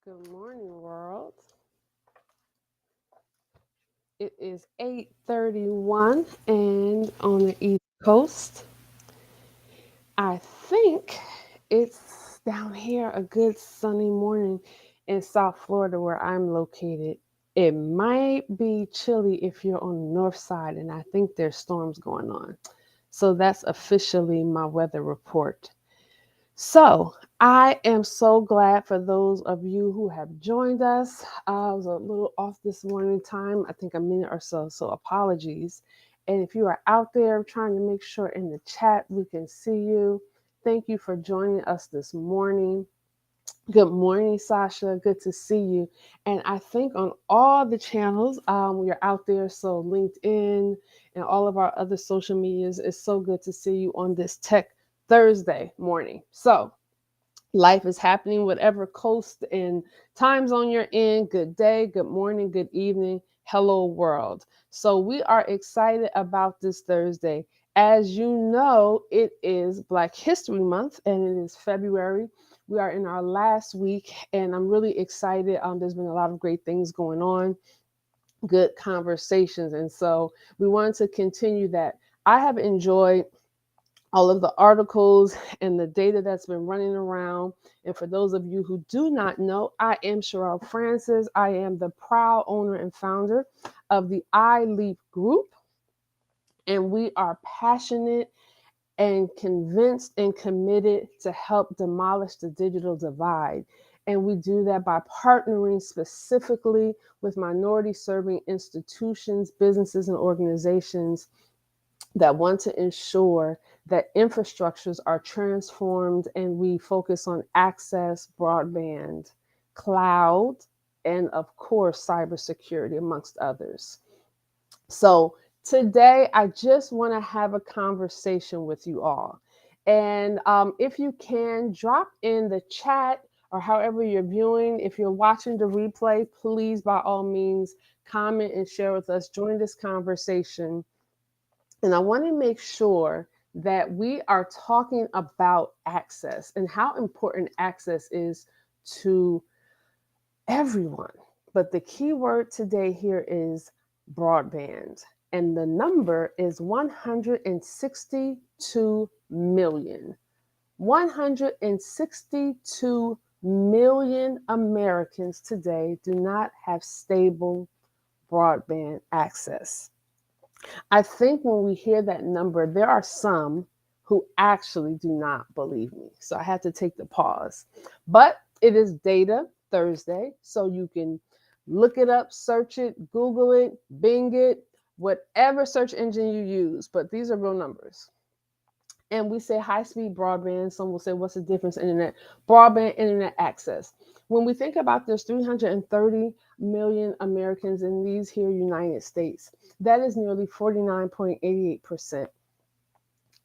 Good morning, world. It is 8:31 and on the East Coast. I think it's down here a good sunny morning in South Florida where I'm located. It might be chilly if you're on the north side, and I think there's storms going on. So that's officially my weather report. So, I am so glad for those of you who have joined us. I was a little off this morning time, I think a minute or so, so apologies. And if you are out there trying to make sure in the chat we can see you, thank you for joining us this morning. Good morning, Sasha. Good to see you. And I think on all the channels, you're out there. So, LinkedIn and all of our other social medias, it's so good to see you on this Tech Thursday morning. So, life is happening, whatever coast and time zone you're in. Good day, good morning, good evening. Hello, world. So, we are excited about this Thursday. As you know, it is Black History Month and it is February. We are in our last week, and I'm really excited. There's been a lot of great things going on, good conversations. And so, we wanted to continue that. I have enjoyed all of the articles and the data that's been running around. And for those of you who do not know, I am Sherelle Francis. I am the proud owner and founder of the iLeap Group, and we are passionate and convinced and committed to help demolish the digital divide. And we do that by partnering specifically with minority serving institutions, businesses, and organizations that want to ensure that infrastructures are transformed, and we focus on access, broadband, cloud, and of course, cybersecurity, amongst others. So today, I just want to have a conversation with you all. And if you can, drop in the chat or however you're viewing. If you're watching the replay, please, by all means, comment and share with us. Join this conversation, and I want to make sure that we are talking about access and how important access is to everyone. But the key word today here is broadband. And the number is 162 million. 162 million Americans today do not have stable broadband access. I think when we hear that number, there are some who actually do not believe me. So I had to take the pause. But it is Data Thursday, so you can look it up, search it, Google it, Bing it, whatever search engine you use. But these are real numbers. And we say high speed broadband. Some will say, what's the difference? Internet, broadband, internet access. When we think about this 330 million Americans in these here United States, that is nearly 49.88%.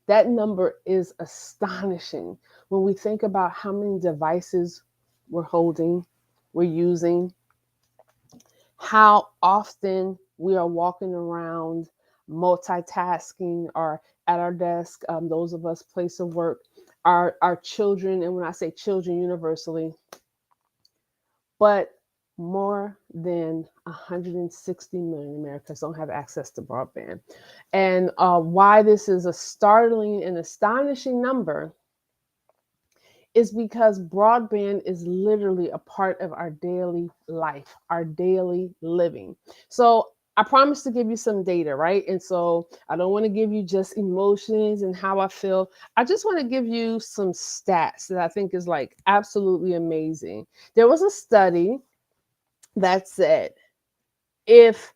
That number is astonishing when we think about how many devices we're holding, we're using, how often we are walking around multitasking or at our desk, those of us place of work, our children, and when I say children universally, but more than 160 million Americans don't have access to broadband. And why this is a startling and astonishing number is because broadband is literally a part of our daily life, our daily living. So I promise to give you some data, right? And so I don't want to give you just emotions and how I feel. I just want to give you some stats that I think is like absolutely amazing. There was a study that said if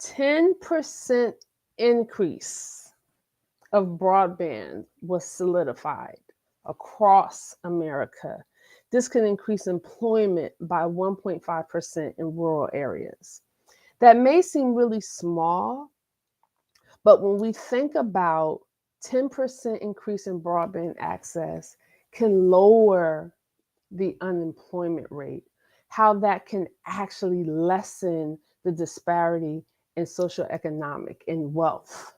10% increase of broadband was solidified across America, this could increase employment by 1.5% in rural areas. That may seem really small, but when we think about 10% increase in broadband access can lower the unemployment rate, how that can actually lessen the disparity in socioeconomic, in wealth,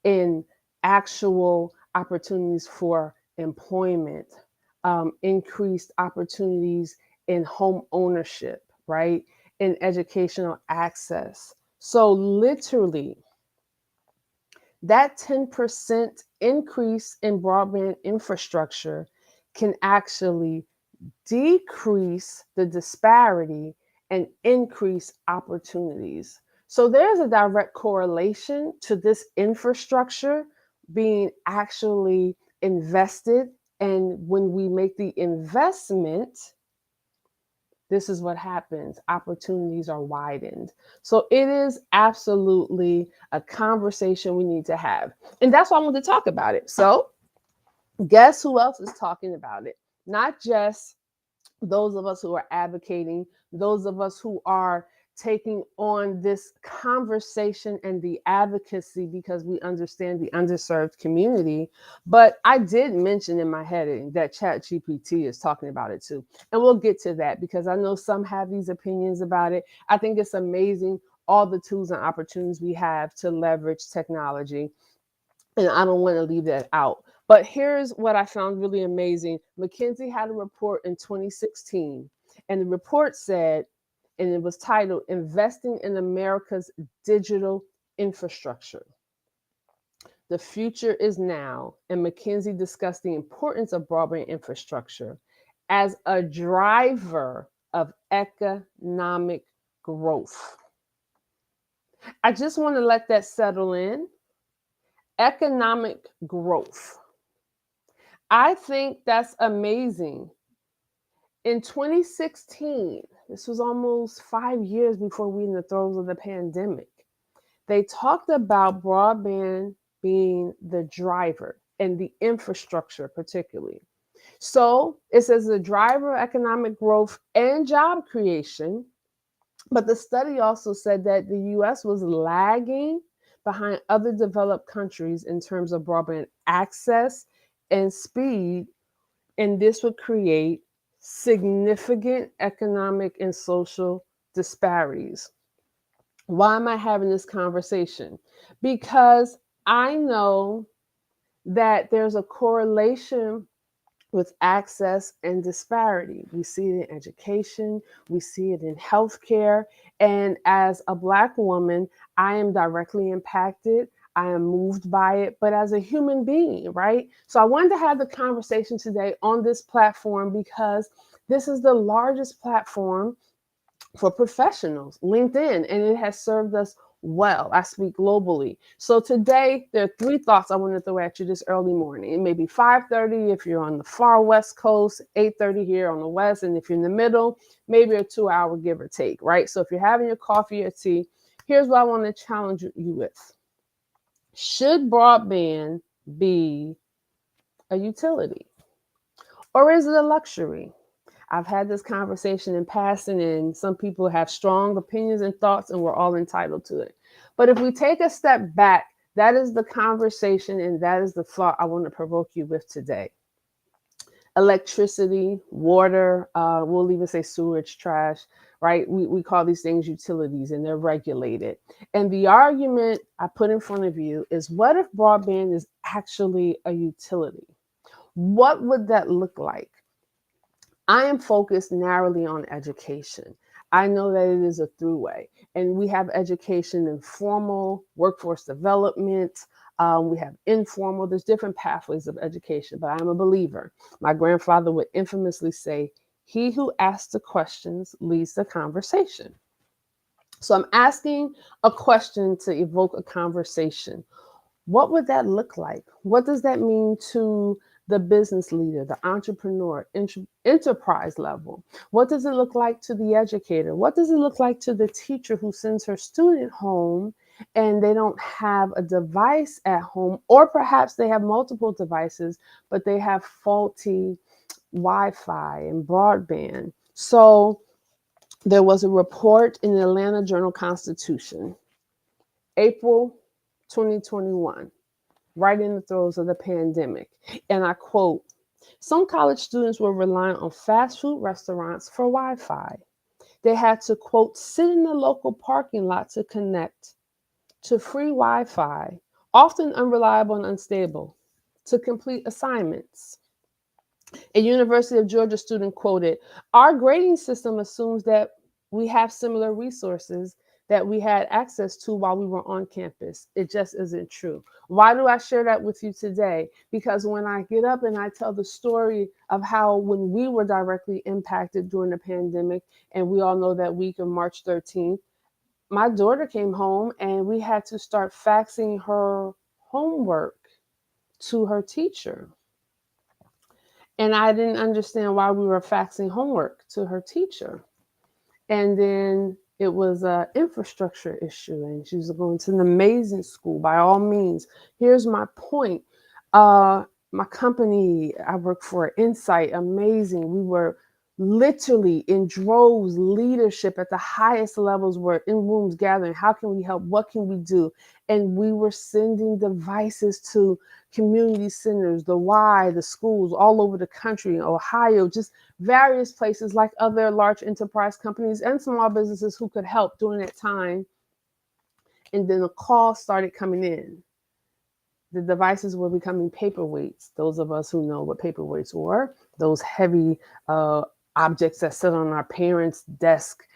in actual opportunities for employment, increased opportunities in home ownership, right? In educational access. So literally, that 10% increase in broadband infrastructure can actually decrease the disparity and increase opportunities. So there's a direct correlation to this infrastructure being actually invested. And when we make the investment, this is what happens. Opportunities are widened. So it is absolutely a conversation we need to have. And that's why I wanted to talk about it. So guess who else is talking about it? Not just those of us who are advocating, those of us who are taking on this conversation and the advocacy because we understand the underserved community. But I did mention in my heading that ChatGPT is talking about it too. And we'll get to that because I know some have these opinions about it. I think it's amazing all the tools and opportunities we have to leverage technology, and I don't want to leave that out. But here's what I found really amazing. McKinsey had a report in 2016, and the report said, and it was titled Investing in America's Digital Infrastructure. The future is now, and McKinsey discussed the importance of broadband infrastructure as a driver of economic growth. I just want to let that settle in. Economic growth. I think that's amazing. In 2016, this was almost 5 years before we in the throes of the pandemic, they talked about broadband being the driver and the infrastructure particularly. So it says the driver of economic growth and job creation. But the study also said that the US was lagging behind other developed countries in terms of broadband access and speed, and this would create significant economic and social disparities. Why am I having this conversation? Because I know that there's a correlation with access and disparity. We see it in education, we see it in healthcare. And as a Black woman, I am directly impacted. I am moved by it, but as a human being, right? So I wanted to have the conversation today on this platform because this is the largest platform for professionals, LinkedIn, and it has served us well. I speak globally. So today there are three thoughts I want to throw at you this early morning. It may be 5:30 if you're on the far west coast, 8:30 here on the west, and if you're in the middle, maybe a 2 hour give or take, right? So if you're having your coffee or tea, here's what I want to challenge you with. Should broadband be a utility or is it a luxury? I've had this conversation in passing, and some people have strong opinions and thoughts, and we're all entitled to it. But if we take a step back, that is the conversation, and that is the thought I want to provoke you with today. Electricity, water, we'll even say sewage, trash, right? We call these things utilities, and they're regulated. And the argument I put in front of you is, what if broadband is actually a utility? What would that look like? I am focused narrowly on education. I know that it is a throughway, and we have education in formal workforce development. We have informal, there's different pathways of education, but I'm a believer. My grandfather would infamously say, he who asks the questions leads the conversation. So I'm asking a question to evoke a conversation. What would that look like? What does that mean to the business leader, the entrepreneur, enterprise level? What does it look like to the educator? What does it look like to the teacher who sends her student home and they don't have a device at home, or perhaps they have multiple devices, but they have faulty Wi-Fi and broadband? So there was a report in the Atlanta Journal-Constitution, April 2021, right in the throes of the pandemic. And I quote, some college students were relying on fast food restaurants for Wi-Fi. They had to, quote, sit in the local parking lot to connect to free Wi-Fi, often unreliable and unstable, to complete assignments. A University of Georgia student quoted, "Our grading system assumes that we have similar resources that we had access to while we were on campus. It just isn't true." Why do I share that with you today? Because when I get up and I tell the story of how when we were directly impacted during the pandemic, and we all know that week of March 13th, my daughter came home and we had to start faxing her homework to her teacher. And I didn't understand why we were faxing homework to her teacher. And then it was an infrastructure issue, and she was going to an amazing school. By all means, here's my point. My company I work for, Insight, amazing. We were literally in droves. Leadership at the highest levels were in rooms gathering. How can we help? What can we do? And we were sending devices to community centers, the Y, the schools all over the country, Ohio, just various places like other large enterprise companies and small businesses who could help during that time. And then the calls started coming in. The devices were becoming paperweights. Those of us who know what paperweights were, those heavy objects that sit on our parents' desk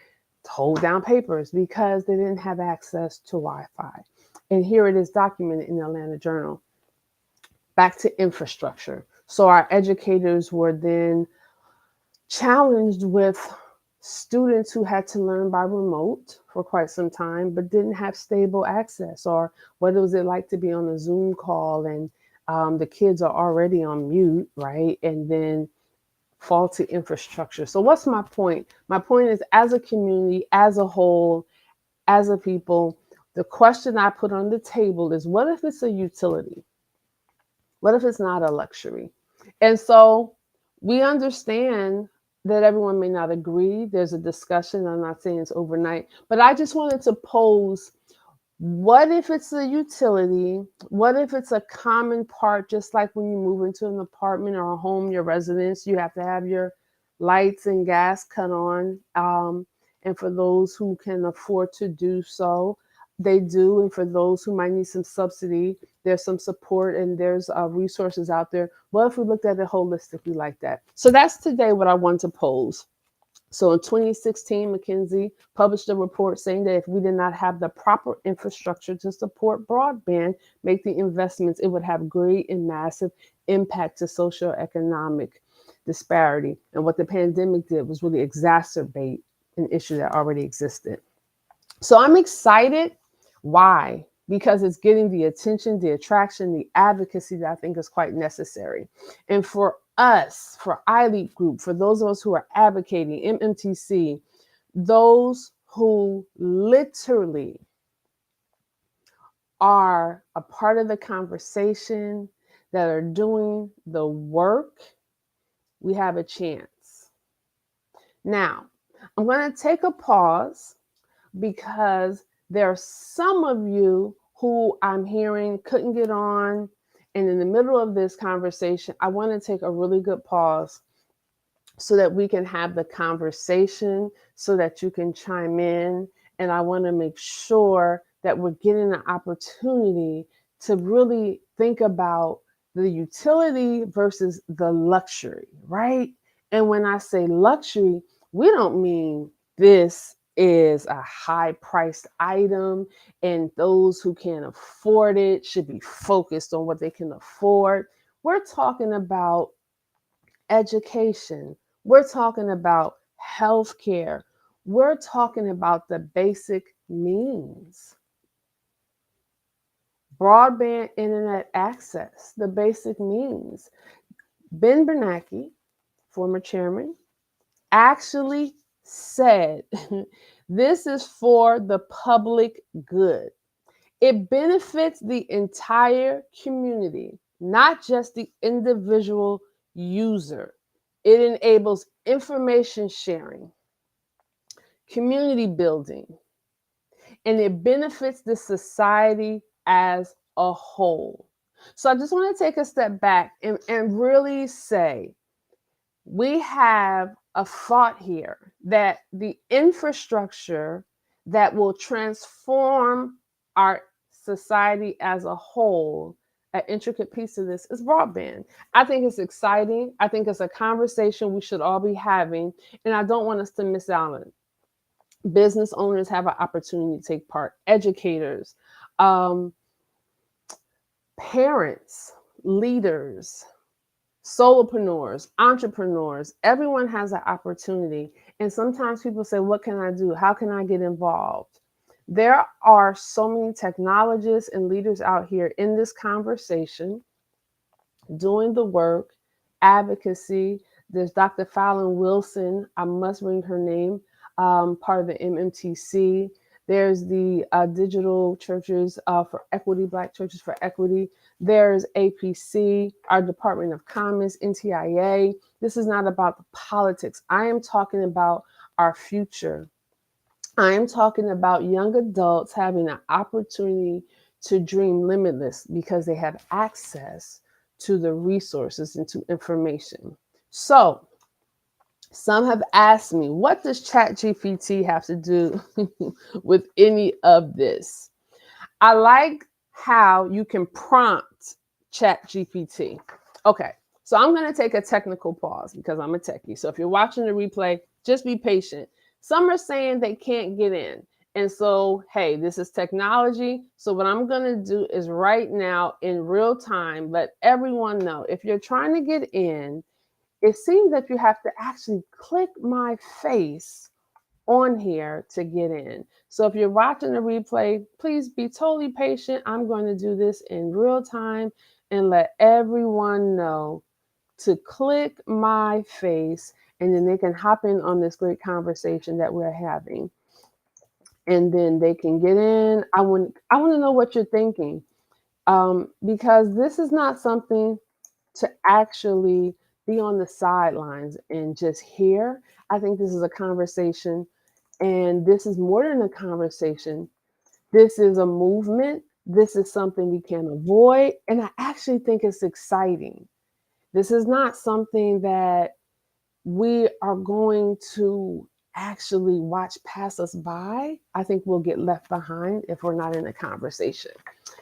to hold down papers because they didn't have access to Wi-Fi. And here it is documented in the Atlanta Journal. Back to infrastructure. So our educators were then challenged with students who had to learn by remote for quite some time but didn't have stable access, or what was it like to be on a Zoom call and the kids are already on mute, right? And then faulty infrastructure. So what's my point? My point is, as a community, as a whole, as a people, the question I put on the table is, what if it's a utility? What if it's not a luxury? And so we understand that everyone may not agree. There's a discussion. I'm not saying it's overnight, but I just wanted to pose, what if it's a utility? What if it's a common part, just like when you move into an apartment or a home, your residence, you have to have your lights and gas cut on. And for those who can afford to do so, they do. And for those who might need some subsidy, there's some support and there's resources out there. What if we looked at it holistically like that? So that's today what I want to pose. So in 2016, McKinsey published a report saying that if we did not have the proper infrastructure to support broadband, make the investments, it would have great and massive impact to socioeconomic disparity. And what the pandemic did was really exacerbate an issue that already existed. So I'm excited. Why? Because it's getting the attention, the attraction, the advocacy that I think is quite necessary. And for us, for iLeap Group, for those of us who are advocating, MMTC, those who literally are a part of the conversation, that are doing the work, we have a chance. Now, I'm going to take a pause because there are some of you who I'm hearing couldn't get on. And in the middle of this conversation, I want to take a really good pause so that we can have the conversation, so that you can chime in. And I want to make sure that we're getting an opportunity to really think about the utility versus the luxury, right? And when I say luxury, we don't mean this is a high priced item and those who can't afford it should be focused on what they can afford. We're talking about education. We're talking about healthcare. We're talking about the basic means. Broadband internet access, the basic means. Ben Bernanke, former chairman, actually said this is for the public good. It benefits the entire community, not just the individual user. It enables information sharing, community building, and it benefits the society as a whole. So I just want to take a step back and really say, we have a thought here that the infrastructure that will transform our society as a whole an intricate piece of this is broadband. I think it's exciting. I think it's a conversation we should all be having, and I don't want us to miss out on it. Business owners have an opportunity to take part, educators, um, parents, leaders, solopreneurs, entrepreneurs, everyone has an opportunity. And sometimes people say, what can I do? How can I get involved? There are so many technologists and leaders out here in this conversation doing the work, advocacy. There's Dr. Fallon Wilson. I must bring her name, part of the MMTC. There's the Digital Churches for Equity, Black Churches for Equity. There's APC, our Department of Commerce, NTIA. This is not about the politics. I am talking about our future. I am talking about young adults having an opportunity to dream limitless because they have access to the resources and to information. So, some have asked me, what does ChatGPT have to do with any of this? I like how you can prompt ChatGPT. Okay, so I'm going to take a technical pause because I'm a techie. So if you're watching the replay, just be patient. Some are saying they can't get in. And so, hey, this is technology. So what I'm going to do is right now in real time, let everyone know if you're trying to get in, it seems that you have to actually click my face on here to get in. So if you're watching the replay, please be totally patient. I'm going to do this in real time and let everyone know to click my face, and then they can hop in on this great conversation that we're having. And then they can get in. I want to know what you're thinking, because this is not something to actually be on the sidelines and just hear. I think this is a conversation, and this is more than a conversation. This is a movement. This is something we can't avoid. And I actually think it's exciting. This is not something that we are going to actually watch pass us by. I think we'll get left behind if we're not in a conversation.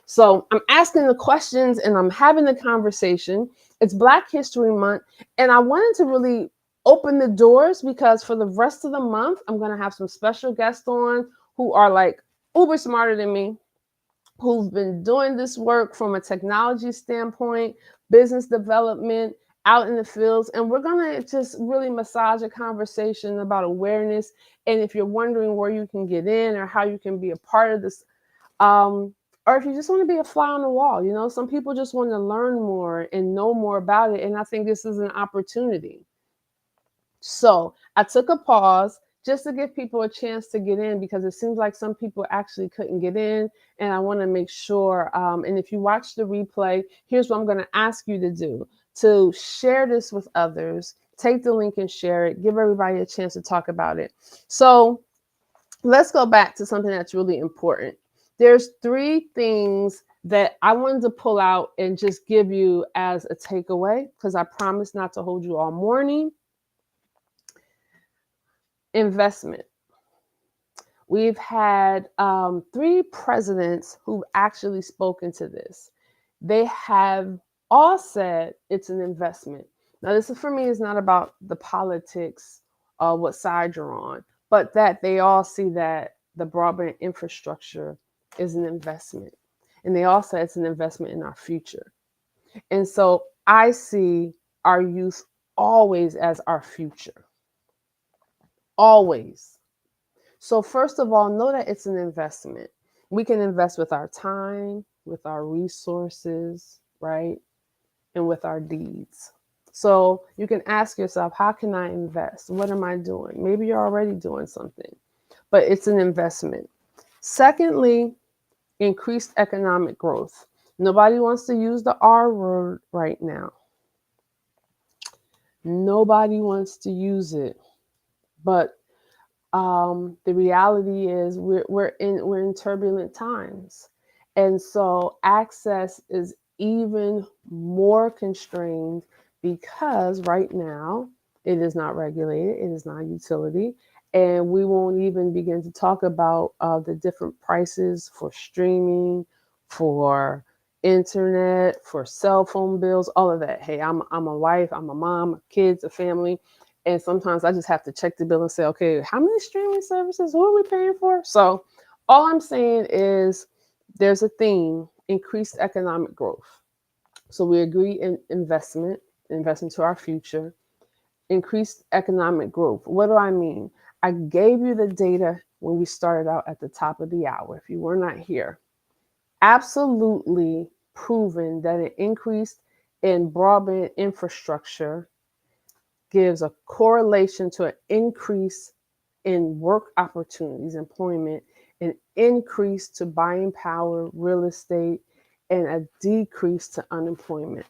So I'm asking the questions and I'm having the conversation. It's Black History Month, and I wanted to really open the doors because for the rest of the month, I'm going to have some special guests on who are like uber smarter than me, who've been doing this work from a technology standpoint, business development, out in the fields. And we're going to just really massage a conversation about awareness. And if you're wondering where you can get in or how you can be a part of this, or if you just want to be a fly on the wall, some people just want to learn more and know more about it. And I think this is an opportunity. So I took a pause just to give people a chance to get in because it seems like some people actually couldn't get in. And I want to make sure, and if you watch the replay, here's what I'm going to ask you to do: to share this with others, take the link and share it, give everybody a chance to talk about it. So let's go back to something that's really important. There's 3 things that I wanted to pull out and just give you as a takeaway because I promise not to hold you all morning. Investment. We've had 3 presidents who've actually spoken to this. They have all said it's an investment. Now, this for me is not about the politics or what side you're on, but that they all see that the broadband infrastructure is an investment. And they all say it's an investment in our future. And so I see our youth always as our future. Always. So first of all, know that it's an investment. We can invest with our time, with our resources, right? And with our deeds. So you can ask yourself, how can I invest? What am I doing? Maybe you're already doing something, but it's an investment. Secondly, increased economic growth. Nobody wants to use the R word right now. Nobody wants to use it, but the reality is we're in turbulent times, and so access is even more constrained because right now it is not regulated, it is not a utility, and we won't even begin to talk about the different prices for streaming, for internet, for cell phone bills, all of that. Hey, I'm a wife, I'm a mom, kids, a family, and sometimes I just have to check the bill and say, okay, how many streaming services? Who are we paying for? So, all I'm saying is there's a theme: increased economic growth. So we agree in invest into our future, increased economic growth. What do I mean? I gave you the data when we started out at the top of the hour. If you were not here, absolutely proven that an increase in broadband infrastructure gives a correlation to an increase in work opportunities, employment, an increase to buying power, real estate, and a decrease to unemployment.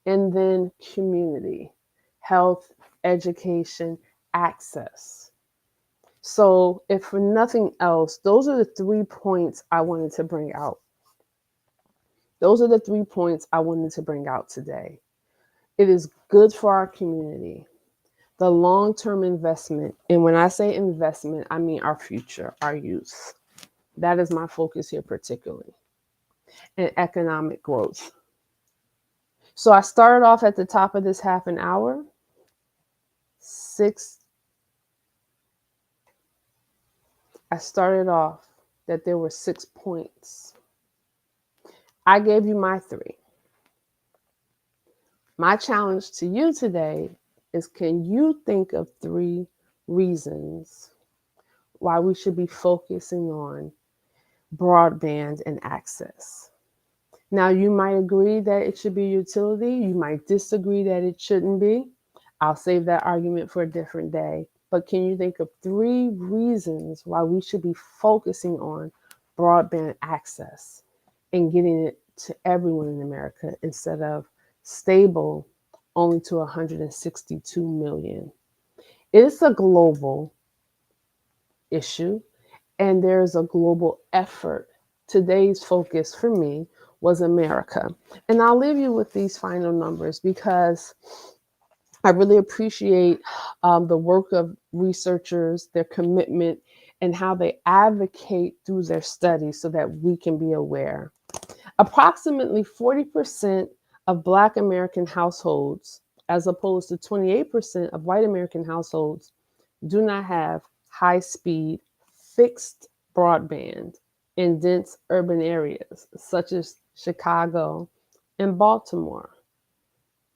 And then community, health, education, access. So, if for nothing else, those are the 3 points I wanted to bring out. Those are the 3 points I wanted to bring out today. It is good for our community. The long term investment, and when I say investment, I mean our future, our youth. That is my focus here, particularly, and economic growth. So I started off at the top of this half an hour, six. I started off that there were 6 points. I gave you my three. My challenge to you today is, can you think of 3 reasons why we should be focusing on broadband and access? Now, you might agree that it should be utility. You might disagree that it shouldn't be. I'll save that argument for a different day. But can you think of 3 reasons why we should be focusing on broadband access and getting it to everyone in America instead of stable only to 162 million? It's a global issue, and there's a global effort. Today's focus for me was America. And I'll leave you with these final numbers because I really appreciate the work of researchers, their commitment, and how they advocate through their studies so that we can be aware. Approximately 40% of Black American households, as opposed to 28% of white American households, do not have high speed fixed broadband in dense urban areas such as Chicago and Baltimore.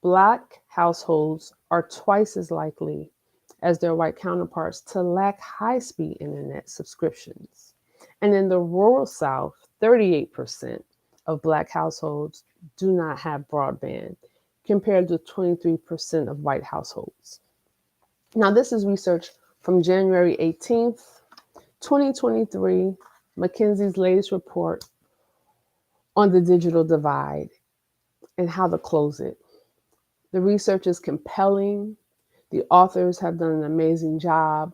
Black households are twice as likely as their white counterparts to lack high speed internet subscriptions. And in the rural South, 38% of Black households do not have broadband, compared to 23% of white households. Now, this is research from January 18th, 2023, McKinsey's latest report on the digital divide and how to close it. The research is compelling. The authors have done an amazing job.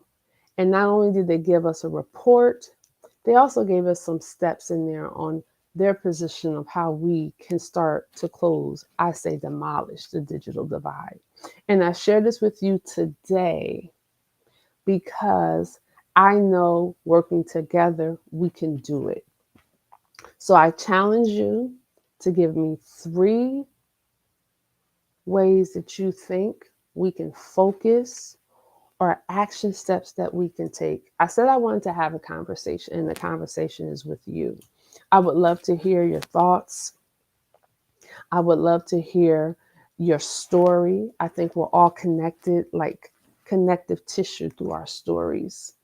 And not only did they give us a report, they also gave us some steps in there on their position of how we can start to close, I say demolish, the digital divide. And I share this with you today because I know working together, we can do it. So I challenge you to give me 3 ways that you think we can focus or action steps that we can take. I said I wanted to have a conversation, and the conversation is with you. I would love to hear your thoughts. I would love to hear your story. I think we're all connected, like connective tissue through our stories.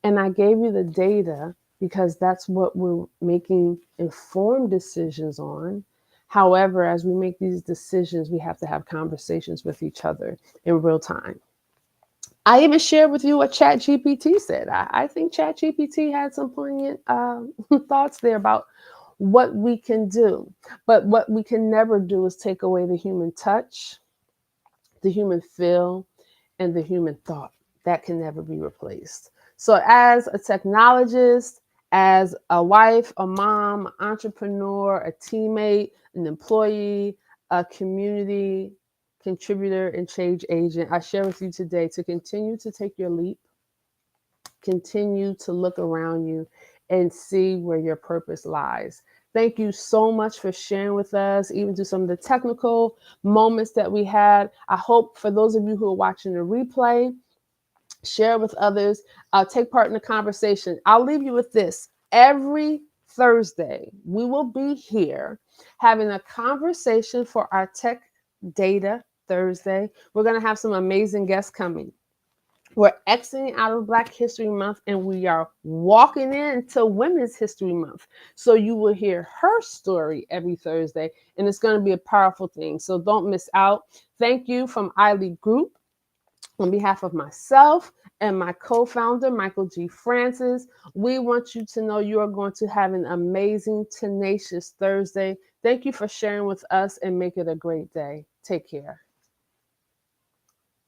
And I gave you the data because that's what we're making informed decisions on. However, as we make these decisions, we have to have conversations with each other in real time. I even shared with you what ChatGPT said. I think ChatGPT had some poignant thoughts there about what we can do. But what we can never do is take away the human touch, the human feel, and the human thought. That can never be replaced. So, as a technologist, as a wife, a mom, entrepreneur, a teammate, an employee, a community contributor, and change agent, I share with you today to continue to take your leap, continue to look around you and see where your purpose lies. Thank you so much for sharing with us, even through some of the technical moments that we had. I hope for those of you who are watching the replay, share with others, take part in the conversation. I'll leave you with this. Every Thursday, we will be here having a conversation for our Tech Data Thursday. We're going to have some amazing guests coming. We're exiting out of Black History Month and we are walking into Women's History Month. So you will hear her story every Thursday, and it's going to be a powerful thing. So don't miss out. Thank you from iLead Group. On behalf of myself and my co-founder, Michael G. Francis, we want you to know you are going to have an amazing, tenacious Thursday. Thank you for sharing with us and make it a great day. Take care.